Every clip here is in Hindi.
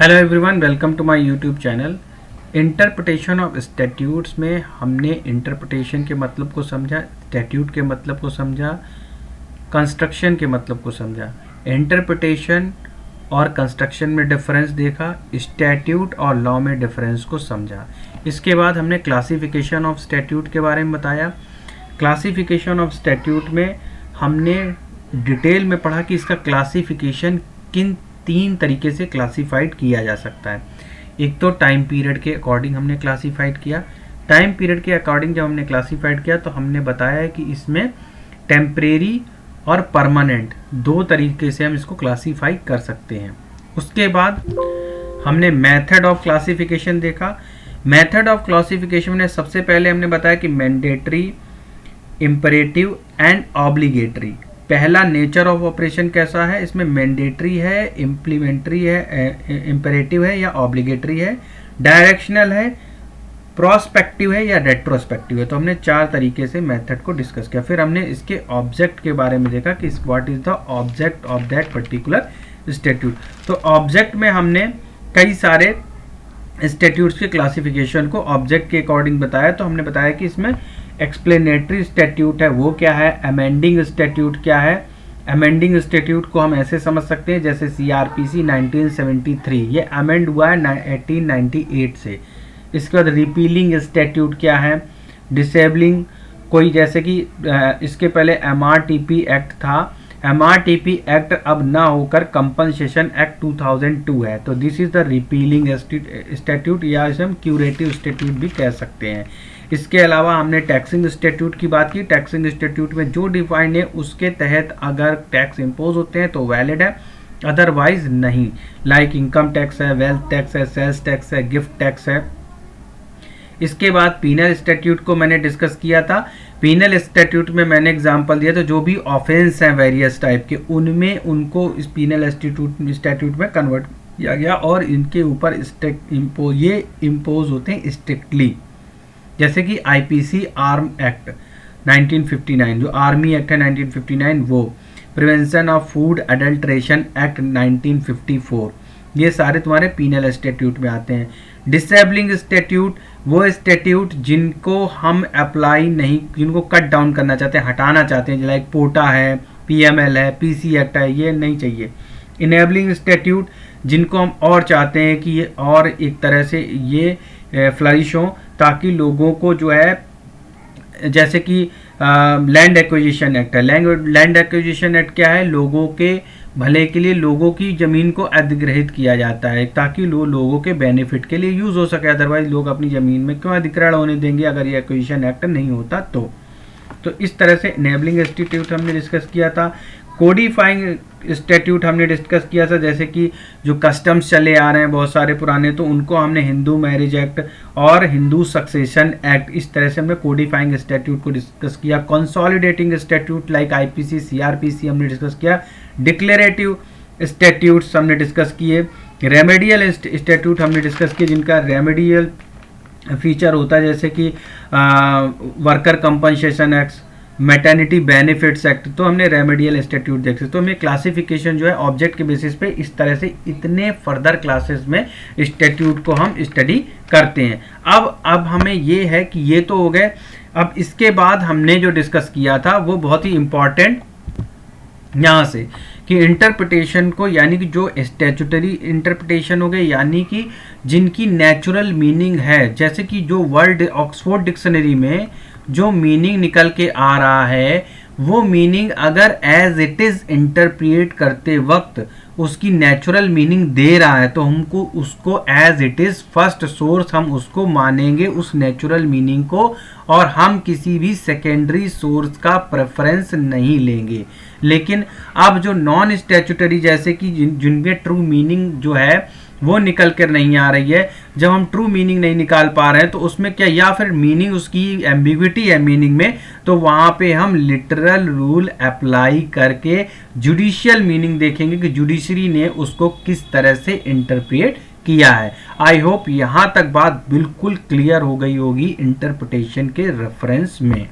Hello everyone, welcome to my YouTube channel. Interpretation of statutes में हमने इंटरप्रिटेशन के मतलब को समझा, स्टैट्यूट के मतलब को समझा, कंस्ट्रक्शन के मतलब को समझा। इंटरप्रिटेशन और कंस्ट्रक्शन में डिफरेंस देखा, स्टैट्यूट और लॉ में डिफरेंस को समझा। इसके बाद हमने क्लासिफिकेशन ऑफ स्टैट्यूट के बारे में बताया। क्लासिफिकेशन ऑफ स्टैट्यूट में हमने डिटेल में पढ़ा कि इसका क्लासिफिकेशन किन तीन तरीके से क्लासिफाइड किया जा सकता है। एक तो टाइम पीरियड के अकॉर्डिंग हमने क्लासिफाइड किया। टाइम पीरियड के अकॉर्डिंग जब हमने क्लासिफाइड किया तो हमने बताया कि इसमें टेम्परेरी और परमानेंट दो तरीके से हम इसको क्लासिफाई कर सकते हैं। उसके बाद हमने मेथड ऑफ क्लासिफिकेशन देखा। मेथड ऑफ क्लासिफिकेशन में सबसे पहले हमने बताया कि मैंडेटरी, इम्परेटिव एंड ऑब्लिगेटरी। पहला नेचर ऑफ ऑपरेशन कैसा है, इसमें मैंडेटरी है, इम्प्लीमेंट्री है, इम्परेटिव है या ऑब्लिगेटरी है, डायरेक्शनल है, प्रोस्पेक्टिव है या रेट्रोस्पेक्टिव है। तो हमने चार तरीके से मेथड को डिस्कस किया। फिर हमने इसके ऑब्जेक्ट के बारे में देखा कि what is the object of that particular statute. तो ऑब्जेक्ट में हमने कई सारे स्टैट्यूट्स के क्लासिफिकेशन को ऑब्जेक्ट के अकॉर्डिंग बताया। तो हमने बताया कि इसमें एक्सप्लेनेटरी स्टैट्यूट है वो क्या है, अमेंडिंग स्टैट्यूट क्या है। अमेंडिंग स्टैट्यूट को हम ऐसे समझ सकते हैं जैसे सीआरपीसी 1973, ये अमेंड हुआ है 1898 से। इसके बाद रिपीलिंग स्टैट्यूट क्या है, डिसेबलिंग कोई, जैसे कि इसके पहले एमआरटीपी एक्ट था, एमआरटीपी एक्ट अब ना होकर कंपनसेशन एक्ट 2002 है। तो this is the repealing statute या इसे हम क्यूरेटिव स्टैट्यूट भी कह सकते हैं। इसके अलावा हमने टैक्सिंग स्टैट्यूट की बात की। टैक्सिंग स्टैट्यूट में जो डिफाइंड है उसके तहत अगर टैक्स इम्पोज होते हैं तो वैलिड है, अदरवाइज नहीं। लाइक इनकम टैक्स है, वेल्थ टैक्स है, सेल्स टैक्स है, गिफ्ट टैक्स है। इसके बाद पीनल स्टैट्यूट को मैंने डिस्कस किया था। पीनल स्टैट्यूट में मैंने एग्जांपल दिया था, जो भी ऑफेंस हैं वेरियस टाइप के उनमें उनको इस पीनल स्टैट्यूट में कन्वर्ट किया गया और इनके ऊपर ये इम्पोज होते हैं स्ट्रिक्टली। जैसे कि आईपीसी आर्म एक्ट 1959, जो आर्मी एक्ट है 1959, वो prevention of food adulteration act 1954, ये सारे तुम्हारे पीनल स्टैट्यूट में आते हैं। डिसेबलिंग स्टैट्यूट वो स्टैट्यूट जिनको हम अप्लाई नहीं, जिनको कट डाउन करना चाहते हैं, हटाना चाहते हैं, लाइक पोटा है, पीएमएल है, पीसी एक्ट है, ये नहीं चाहिए। इनेबलिंग स्टैट्यूट जिनको हम और चाहते हैं कि ये और एक तरह से ये फ्लरिश हो, ताकि लोगों को जो है, जैसे कि लैंड एक्विजिशन एक्ट है। लैंड एक्विजिशन एक्ट क्या है, लोगों के भले के लिए लोगों की ज़मीन को अधिग्रहित किया जाता है ताकि लोगों के बेनिफिट के लिए यूज़ हो सके। अदरवाइज लोग अपनी ज़मीन में क्यों अधिग्रहण होने देंगे अगर ये एक्विजिशन एक्ट नहीं होता तो इस तरह से इनेबलिंग इंस्टीट्यूट हमने डिस्कस किया था। कोडिफाइंग स्टैट्यूट हमने डिस्कस किया था, जैसे कि जो कस्टम्स चले आ रहे हैं बहुत सारे पुराने, तो उनको हमने हिंदू मैरिज एक्ट और हिंदू सक्सेशन एक्ट, इस तरह से हमने कोडिफाइंग स्टैट्यूट को डिस्कस किया। Consolidating statute like IPC, CrPC हमने डिस्कस किया। डिक्लेरेटिव स्टैट्यूट्स हमने डिस्कस किए। रेमेडियल स्टैट्यूट हमने डिस्कस किए जिनका रेमेडियल फीचर होता है, जैसे कि worker compensation act, maternity benefits act. तो हमने रेमेडियल स्टैट्यूट देखे। तो हमें क्लासिफिकेशन जो है ऑब्जेक्ट के बेसिस पे इस तरह से इतने फर्दर क्लासेस में स्टैट्यूट को हम स्टडी करते हैं। अब हमें ये है कि ये तो हो गए। अब इसके बाद हमने जो डिस्कस किया था वो बहुत ही इंपॉर्टेंट यहाँ से कि इंटरप्रिटेशन को, यानी कि जो स्टैट्यूटरी इंटरप्रिटेशन हो गए, यानी कि जिनकी नेचुरल मीनिंग है, जैसे कि जो वर्ल्ड ऑक्सफोर्ड डिक्शनरी में जो मीनिंग निकल के आ रहा है वो मीनिंग अगर एज इट इज इंटरप्रिएट करते वक्त उसकी नेचुरल मीनिंग दे रहा है तो हमको उसको as it is first source हम उसको मानेंगे उस नेचुरल मीनिंग को, और हम किसी भी सेकेंडरी सोर्स का प्रेफरेंस नहीं लेंगे। लेकिन अब जो नॉन स्टैट्यूटरी, जैसे कि जिनमें ट्रू मीनिंग जो है वो निकल कर नहीं आ रही है, जब हम ट्रू मीनिंग नहीं निकाल पा रहे हैं तो उसमें क्या, या फिर मीनिंग उसकी एम्बिग्विटी है मीनिंग में, तो वहाँ पे हम लिटरल रूल अप्लाई करके जुडिशियल मीनिंग देखेंगे कि जुडिशरी ने उसको किस तरह से इंटरप्रिएट किया है। आई होप यहाँ तक बात बिल्कुल क्लियर हो गई होगी इंटरप्रिटेशन के रेफरेंस में।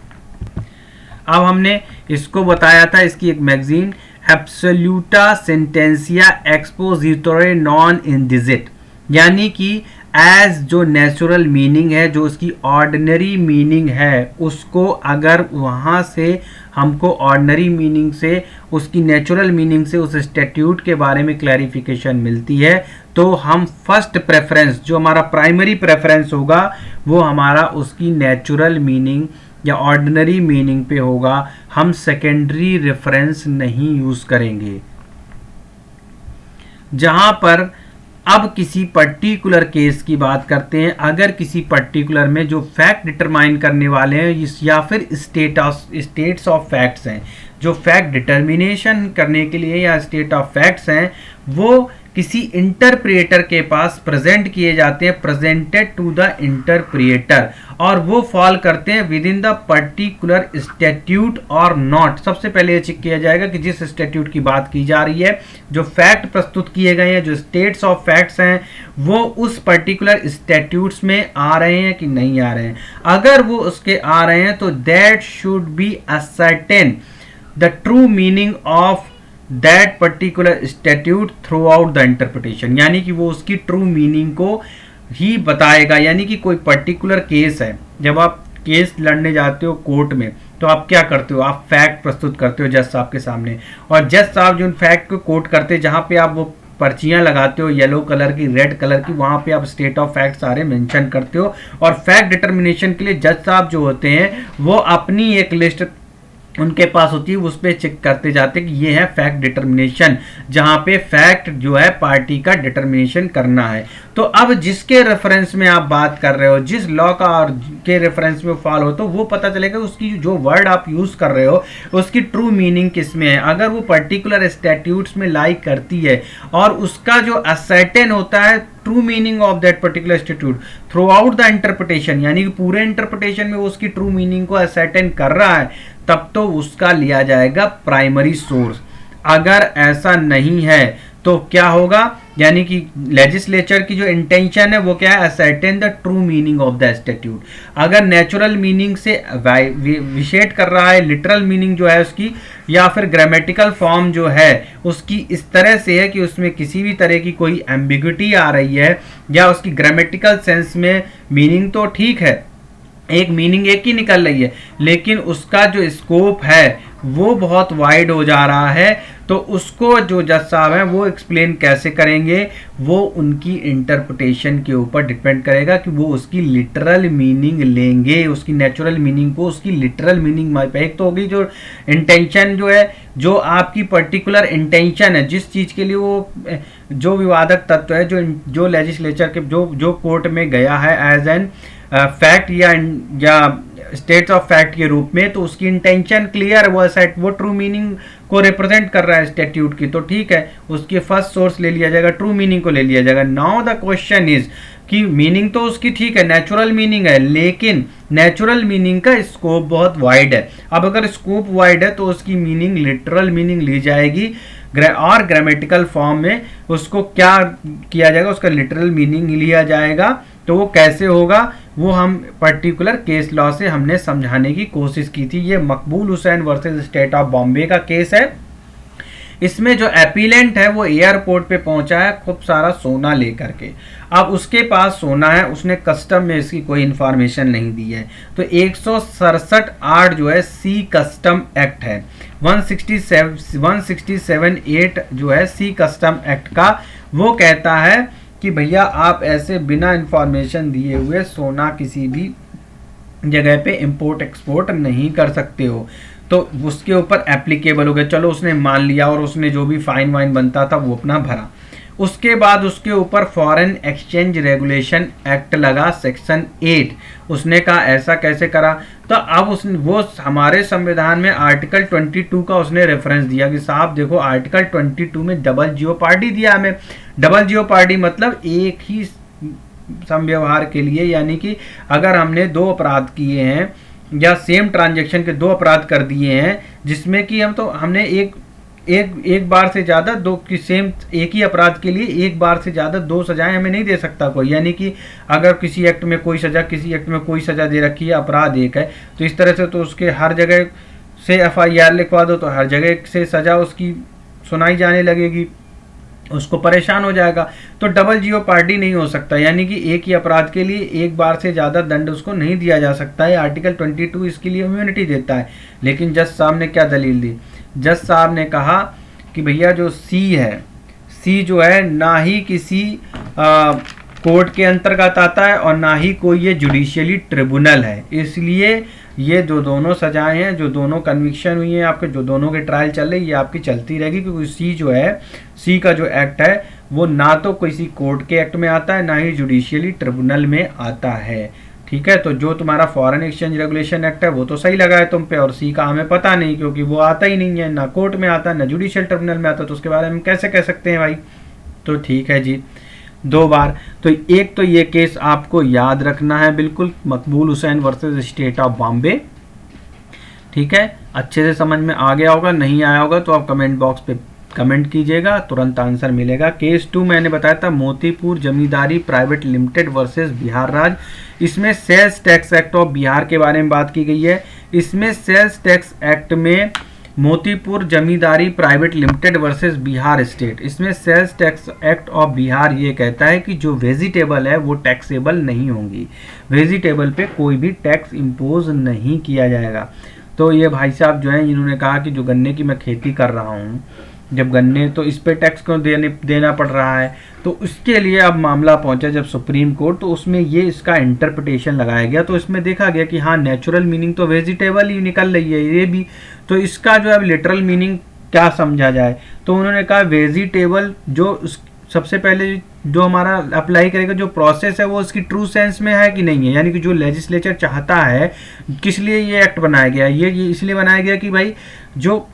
अब हमने इसको बताया था, इसकी एक मैगजीन एब्सोल्यूटा सेंटेंसिया एक्सपोजिटोरे नॉन इंडिजिट, यानी कि एज जो नेचुरल मीनिंग है, जो उसकी ऑर्डिनरी मीनिंग है, उसको अगर वहाँ से हमको ऑर्डिनरी मीनिंग से, उसकी नेचुरल मीनिंग से उस स्टैट्यूट के बारे में क्लैरिफिकेशन मिलती है, तो हम फर्स्ट प्रेफरेंस, जो हमारा प्राइमरी प्रेफरेंस होगा, वो हमारा उसकी नेचुरल मीनिंग या ऑर्डिनरी मीनिंग पे होगा। हम सेकेंडरी रेफरेंस नहीं यूज़ करेंगे। जहाँ पर अब किसी पर्टिकुलर केस की बात करते हैं, अगर किसी पर्टिकुलर में जो फैक्ट डिटरमाइन करने वाले हैं या फिर स्टेट्स ऑफ फैक्ट्स हैं, जो फैक्ट डिटर्मिनेशन करने के लिए या स्टेट ऑफ फैक्ट्स हैं, वो किसी इंटरप्रिएटर के पास प्रेजेंट किए जाते हैं, प्रेजेंटेड टू द इंटरप्रिएटर, और वो फॉल करते हैं with in the particular statute और नॉट। सबसे पहले ये चेक किया जाएगा कि जिस स्टैट्यूट की बात की जा रही है, जो फैक्ट प्रस्तुत किए गए हैं, जो स्टेट्स ऑफ फैक्ट्स हैं, वो उस पर्टिकुलर स्टैट्यूट्स में आ रहे हैं कि नहीं आ रहे हैं। अगर वो उसके आ रहे हैं तो that should be ascertain the true meaning of that particular statute through out the interpretation, यानी कि वो उसकी ट्रू मीनिंग को ही बताएगा। यानी कि कोई पर्टिकुलर केस है, जब आप केस लड़ने जाते हो कोर्ट में, तो आप क्या करते हो, आप फैक्ट प्रस्तुत करते हो जज साहब के सामने, और जज साहब जो उन फैक्ट को कोट करते हैं, जहाँ पे आप वो पर्चियां लगाते हो येलो कलर की, रेड कलर की, वहाँ पे आप स्टेट ऑफ फैक्ट सारे मेंशन करते हो, और फैक्ट डिटर्मिनेशन के लिए जज साहब जो होते हैं वो अपनी एक लिस्ट उनके पास होती है, उस पर चेक करते जाते कि ये है फैक्ट डिटर्मिनेशन, जहां पे फैक्ट जो है पार्टी का डिटर्मिनेशन करना है। तो अब जिसके रेफरेंस में आप बात कर रहे हो, जिस लॉ का और के रेफरेंस में फॉलो हो, तो वो पता चलेगा उसकी जो वर्ड आप यूज कर रहे हो उसकी ट्रू मीनिंग किस में है। अगर वो पर्टिकुलर स्टैट्यूट्स में लाई करती है और उसका जो असर्टेन होता है true meaning of that particular statute through out the interpretation, यानी कि पूरे इंटरप्रिटेशन में वो उसकी ट्रू मीनिंग को असर्टेन कर रहा है, तब तो उसका लिया जाएगा प्राइमरी सोर्स। अगर ऐसा नहीं है तो क्या होगा, यानी कि लेजिस्लेचर की जो इंटेंशन है वो क्या है, ascertain the true meaning of the statute. अगर नेचुरल मीनिंग से विशेट कर रहा है, लिटरल मीनिंग जो है उसकी, या फिर ग्रामेटिकल फॉर्म जो है उसकी इस तरह से है कि उसमें किसी भी तरह की कोई एम्बिग्युइटी आ रही है, या उसकी ग्रामेटिकल सेंस में मीनिंग तो ठीक है, एक मीनिंग एक ही निकल रही है, लेकिन उसका जो स्कोप है वो बहुत वाइड हो जा रहा है, तो उसको जो जज साहब हैं वो एक्सप्लेन कैसे करेंगे, वो उनकी इंटरप्रिटेशन के ऊपर डिपेंड करेगा कि वो उसकी लिटरल मीनिंग लेंगे, उसकी नेचुरल मीनिंग को उसकी लिटरल मीनिंग। एक तो होगी जो इंटेंशन जो है, जो आपकी पर्टिकुलर इंटेंशन है, जिस चीज़ के लिए वो जो विवादक तत्व है, जो लेजिस्लेचर के जो कोर्ट में गया है एज एन फैक्ट या स्टेट्स ऑफ फैक्ट के रूप में, तो उसकी इंटेंशन क्लियर है, वो ट्रू मीनिंग को रिप्रेजेंट कर रहा है स्टैट्यूट की, तो ठीक है, उसके फर्स्ट सोर्स ले लिया जाएगा, ट्रू मीनिंग को ले लिया जाएगा। नाउ द क्वेश्चन इज कि मीनिंग तो उसकी ठीक है, नेचुरल मीनिंग है, लेकिन नेचुरल मीनिंग का स्कोप बहुत वाइड है। अब अगर स्कोप वाइड है तो उसकी मीनिंग लिटरल मीनिंग ली जाएगी, और ग्रामेटिकल फॉर्म में उसको क्या किया जाएगा, उसका लिटरल मीनिंग लिया जाएगा। तो वो कैसे होगा, वो हम पर्टिकुलर केस लॉ से हमने समझाने की कोशिश की थी। ये मकबूल Hussain versus state of Bombay का केस है। इसमें जो एपीलेंट है वो एयरपोर्ट पे पहुंचा है खूब सारा सोना लेकर के। अब उसके पास सोना है, उसने कस्टम में इसकी कोई इंफॉर्मेशन नहीं दी है, तो 167(8) जो है सी कस्टम एक्ट है, 167(8) जो है सी कस्टम एक्ट का, वो कहता है कि भैया आप ऐसे बिना इंफॉर्मेशन दिए हुए सोना किसी भी जगह पे इंपोर्ट एक्सपोर्ट नहीं कर सकते हो। तो उसके ऊपर एप्लीकेबल हो गया, चलो उसने मान लिया और उसने जो भी फाइन वाइन बनता था वो अपना भरा। उसके बाद उसके ऊपर फॉरेन एक्सचेंज रेगुलेशन एक्ट लगा सेक्शन 8, उसने कहा ऐसा कैसे करा, तो अब वो हमारे संविधान में आर्टिकल 22 का उसने रेफरेंस दिया कि साहब देखो आर्टिकल 22 में डबल जियोपार्डी दिया हमें। डबल जियोपार्डी मतलब एक ही समव्यवहार के लिए, यानी कि अगर हमने 2 अपराध किए हैं या सेम ट्रांजैक्शन के 2 अपराध कर दिए हैं, जिसमें कि हमने एक बार से ज़्यादा एक ही अपराध के लिए एक बार से ज़्यादा 2 सजाएं हमें नहीं दे सकता कोई, यानी कि अगर किसी एक्ट में कोई सज़ा, किसी एक्ट में कोई सज़ा दे रखी है, अपराध एक है, तो इस तरह से तो उसके हर जगह से FIR लिखवा दो तो हर जगह से सज़ा उसकी सुनाई जाने लगेगी। उसको परेशान हो जाएगा। तो डबल जियोपार्डी नहीं हो सकता, यानी कि एक ही अपराध के लिए एक बार से ज़्यादा दंड उसको नहीं दिया जा सकता है। आर्टिकल 22 इसके लिए इम्यूनिटी देता है। लेकिन जज साहब ने क्या दलील दी? जज साहब ने कहा कि भैया जो सी है, सी जो है ना ही किसी कोर्ट के अंतर्गत आता है और ना ही कोई ये जुडिशियली ट्रिब्यूनल है, इसलिए ये जो दोनों सजाएं हैं, जो दोनों कन्विक्शन हुई हैं आपके, जो दोनों के ट्रायल चल रही है, ये आपकी चलती रहेगी। क्योंकि सी जो है, सी का जो एक्ट है वो ना तो किसी कोर्ट के एक्ट में आता है, ना ही जुडिशियली ट्रिब्यूनल में आता है। ठीक है, तो जो तुम्हारा फॉरेन एक्सचेंज रेगुलेशन एक्ट है वो तो सही लगा है तुम पे, और सी का हमें पता नहीं, क्योंकि वो आता ही नहीं है, ना कोर्ट में आता है ना जुडिशियल ट्रिब्यूनल में आता, तो उसके बारे में कैसे कह सकते हैं भाई? तो ठीक है जी, 2 बार। तो एक तो ये केस आपको याद रखना है बिल्कुल, मकबूल Hussain versus state of Bombay. ठीक है, अच्छे से समझ में आ गया होगा, नहीं आया होगा तो आप कमेंट बॉक्स पे कमेंट कीजिएगा, तुरंत आंसर मिलेगा। केस 2 मैंने बताया था Motipur Zamindari private limited versus Bihar राज्य। इसमें sales tax act of Bihar के बारे में बात की गई है। इसमें सेल्स टैक्स एक्ट में Motipur Zamindari private limited versus Bihar state, इसमें sales tax act of Bihar ये कहता है कि जो वेजिटेबल है वो टैक्सेबल नहीं होंगी, वेजिटेबल पे कोई भी टैक्स इम्पोज नहीं किया जाएगा। तो ये भाई साहब जो है इन्होंने कहा कि जो गन्ने की मैं खेती कर रहा हूँ, जब गन्ने, तो इस पे टैक्स क्यों देना पड़ रहा है? तो उसके लिए अब मामला पहुंचा जब सुप्रीम कोर्ट, तो उसमें ये इसका इंटरप्रिटेशन लगाया गया। तो इसमें देखा गया कि हाँ, नेचुरल मीनिंग तो वेजिटेबल ही निकल रही है ये भी, तो इसका जो है लिटरल मीनिंग क्या समझा जाए? तो उन्होंने कहा वेजिटेबल जो सबसे पहले जो हमारा अप्लाई करेगा जो प्रोसेस है वो उसकी ट्रू सेंस में है कि नहीं है, यानी कि जो लेजिस्लेचर चाहता है, किस लिए ये एक्ट बनाया गया, ये इसलिए बनाया गया कि भाई जो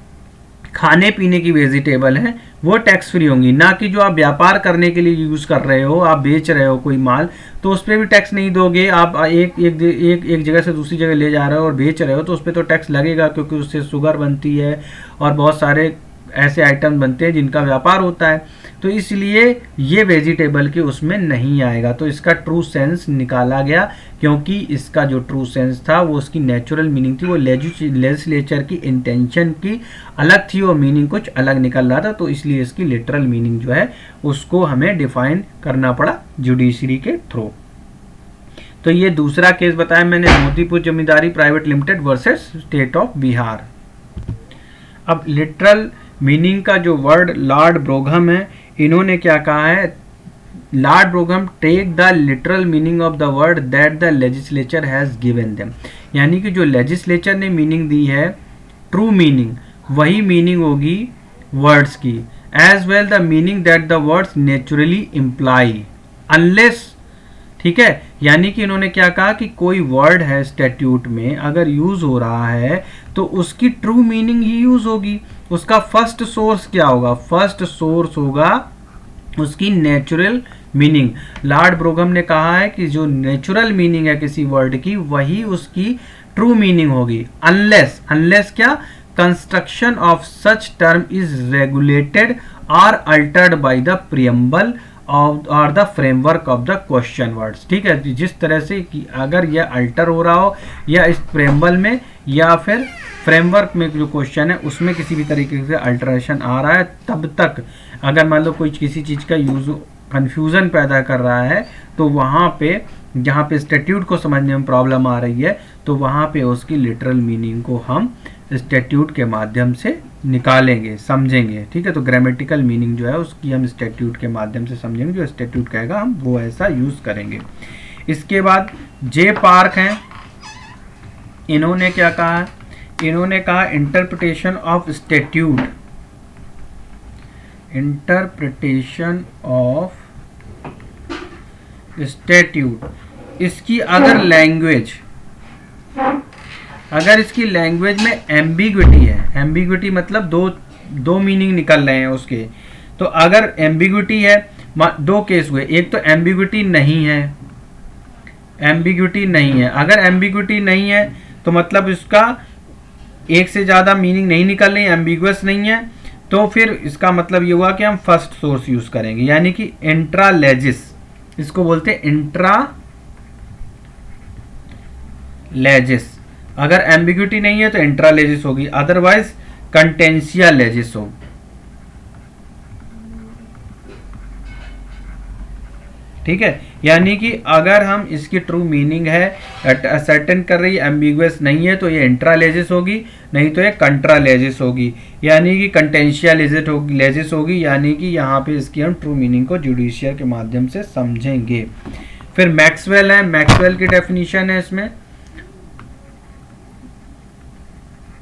खाने पीने की वेजिटेबल है वो टैक्स फ्री होंगी, ना कि जो आप व्यापार करने के लिए यूज़ कर रहे हो, आप बेच रहे हो कोई माल, तो उस पर भी टैक्स नहीं दोगे। आप एक जगह से दूसरी जगह ले जा रहे हो और बेच रहे हो तो उस पर तो टैक्स लगेगा, क्योंकि उससे शुगर बनती है और बहुत सारे ऐसे आइटम बनते हैं जिनका व्यापार होता है। तो इसलिए ये वेजिटेबल के उसमें नहीं आएगा। तो इसका ट्रू सेंस निकाला गया, क्योंकि इसका जो ट्रू सेंस था वो उसकी नेचुरल मीनिंग थी, वो लेजिस्लेचर की इंटेंशन की अलग थी और मीनिंग कुछ अलग निकल रहा था। तो इसलिए इसकी लिटरल मीनिंग जो है उसको हमें डिफाइन करना पड़ा जुडिशरी के थ्रू। तो ये दूसरा केस बताया मैंने, Motipur Zamindari private limited versus state of Bihar. अब लिटरल मीनिंग का जो वर्ड लॉर्ड ब्रोघम है, इन्होंने क्या कहा है? Lord Brougham take the literal meaning of the word that the legislature has given them, यानी कि जो लेजिस्लेचर ने मीनिंग दी है, ट्रू मीनिंग वही मीनिंग होगी वर्ड्स की, as well the meaning that the words naturally imply unless. ठीक है, यानी कि इन्होंने क्या कहा कि कोई वर्ड है स्टैट्यूट में अगर यूज हो रहा है तो उसकी ट्रू मीनिंग ही यूज होगी। उसका फर्स्ट सोर्स क्या होगा? फर्स्ट सोर्स होगा उसकी नेचुरल मीनिंग। लॉर्ड ब्रोघम ने कहा है कि जो नेचुरल मीनिंग है किसी वर्ड की वही उसकी ट्रू मीनिंग होगी, अनलेस, अनलेस क्या? Construction of such term is regulated और अल्टर्ड बाय द प्रियम्बल और the framework of the question words. ठीक है, जिस तरह से कि अगर यह अल्टर हो रहा हो या इस प्रेम्बल में या फिर फ्रेमवर्क में जो क्वेश्चन है उसमें किसी भी तरीके से अल्टरेशन आ रहा है, तब तक अगर मान लो कोई किसी चीज़ का यूज कन्फ्यूज़न पैदा कर रहा है तो वहाँ पे जहाँ पे स्टैट्यूट को समझने में प्रॉब्लम आ रही है तो वहाँ पे उसकी लिटरल मीनिंग को हम स्टैट्यूट के माध्यम से निकालेंगे, समझेंगे। ठीक है, तो ग्रामेटिकल मीनिंग जो है उसकी हम स्टैट्यूट के माध्यम से समझेंगे, जो स्टैट्यूट कहेगा हम वो ऐसा यूज़ करेंगे। इसके बाद जे पार्क हैं, इन्होंने क्या कहा? इन्होंने कहा interpretation of statute, interpretation of statute, इसकी अगर लैंग्वेज, अगर इसकी लैंग्वेज में एम्बिग्विटी है, एम्बिग्विटी मतलब दो मीनिंग निकल रहे हैं उसके, तो अगर एम्बिग्विटी है, दो केस हुए, एक तो एम्बिग्विटी नहीं है, एम्बिग्विटी नहीं है, अगर एम्बिग्विटी नहीं है तो मतलब इसका एक से ज़्यादा मीनिंग नहीं निकल रही, एम्बिगुअस नहीं है, तो फिर इसका मतलब ये हुआ कि हम फर्स्ट सोर्स यूज़ करेंगे, यानी कि इंट्रा लेजिस, इसको बोलते हैं इंट्रा लेजिस। अगर एम्बिग्विटी नहीं है तो इंट्रा लेजिस होगी, अदरवाइज कंटेंशिया लेजिस होगी। ठीक है, यानी कि अगर हम इसकी ट्रू मीनिंग है असर्टेन कर रही है, एम्बिगुअस नहीं है, तो ये इंट्रालेजिस होगी, नहीं तो ये कंट्रालेजिस होगी, यानी कि कंटेंशियलिजिस होगी, यानी कि यहाँ पे इसकी हम ट्रू मीनिंग को जुडिशियल के माध्यम से समझेंगे। फिर मैक्सवेल है, मैक्सवेल की डेफिनेशन है इसमें।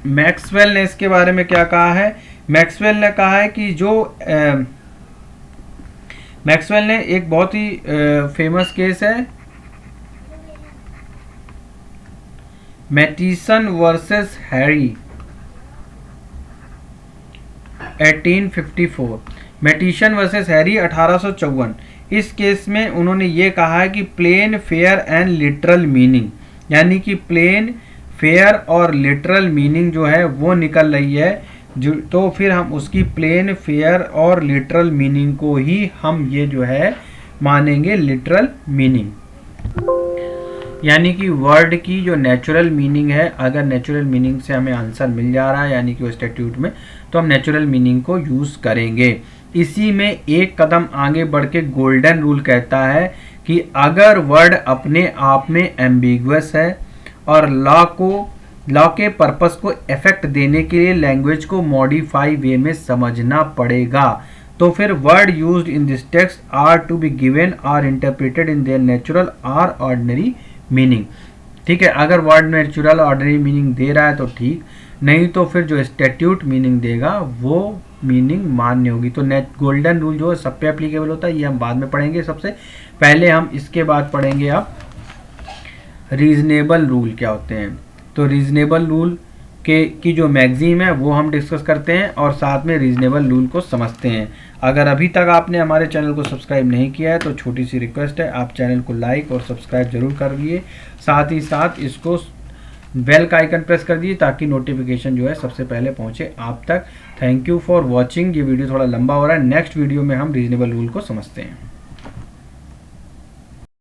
मैक्सवेल ने इसके बारे में क्या कहा है, मैक्सवेल ने कहा है कि जो मैक्सवेल ने एक बहुत ही फेमस केस है Mattison versus Harry 1854, Mattison versus Harry 1854। इस केस में उन्होंने ये कहा है कि plain fair and literal meaning, यानी कि प्लेन फेयर और लिटरल मीनिंग जो है वो निकल रही है, जो तो फिर हम उसकी प्लेन फेयर और लिटरल मीनिंग को ही हम ये जो है मानेंगे लिटरल मीनिंग, यानी कि वर्ड की जो नेचुरल मीनिंग है, अगर नेचुरल मीनिंग से हमें आंसर मिल जा रहा है यानी कि वो स्टैट्यूट में, तो हम नेचुरल मीनिंग को यूज़ करेंगे। इसी में एक कदम आगे बढ़ के गोल्डन रूल कहता है कि अगर वर्ड अपने आप में एम्बिगुअस है और लॉ के पर्पस को इफेक्ट देने के लिए लैंग्वेज को मॉडिफाई वे में समझना पड़ेगा, तो फिर word used in this text are to be given or interpreted in their natural और ऑर्डिनरी मीनिंग। ठीक है, अगर वर्ड नेचुरल ऑर्डिनरी मीनिंग दे रहा है तो ठीक, नहीं तो फिर जो स्टैट्यूट मीनिंग देगा वो मीनिंग मान्य होगी। तो गोल्डन रूल जो है सब पे एप्लीकेबल होता है, ये हम बाद में पढ़ेंगे। सबसे पहले हम इसके बाद पढ़ेंगे अब रीजनेबल रूल क्या होते हैं। तो रीजनेबल रूल की जो मैगजीम है वो हम डिस्कस करते हैं और साथ में रीजनेबल रूल को समझते हैं। अगर अभी तक आपने हमारे चैनल को सब्सक्राइब नहीं किया है तो छोटी सी रिक्वेस्ट है, आप चैनल को लाइक और सब्सक्राइब जरूर करिए, साथ ही साथ इसको बेल का आइकन प्रेस कर दीजिए ताकि नोटिफिकेशन जो है सबसे पहले पहुंचे आप तक। Thank you for watching. ये वीडियो थोड़ा लंबा हो रहा है, नेक्स्ट वीडियो में हम रीजनेबल रूल को समझते हैं।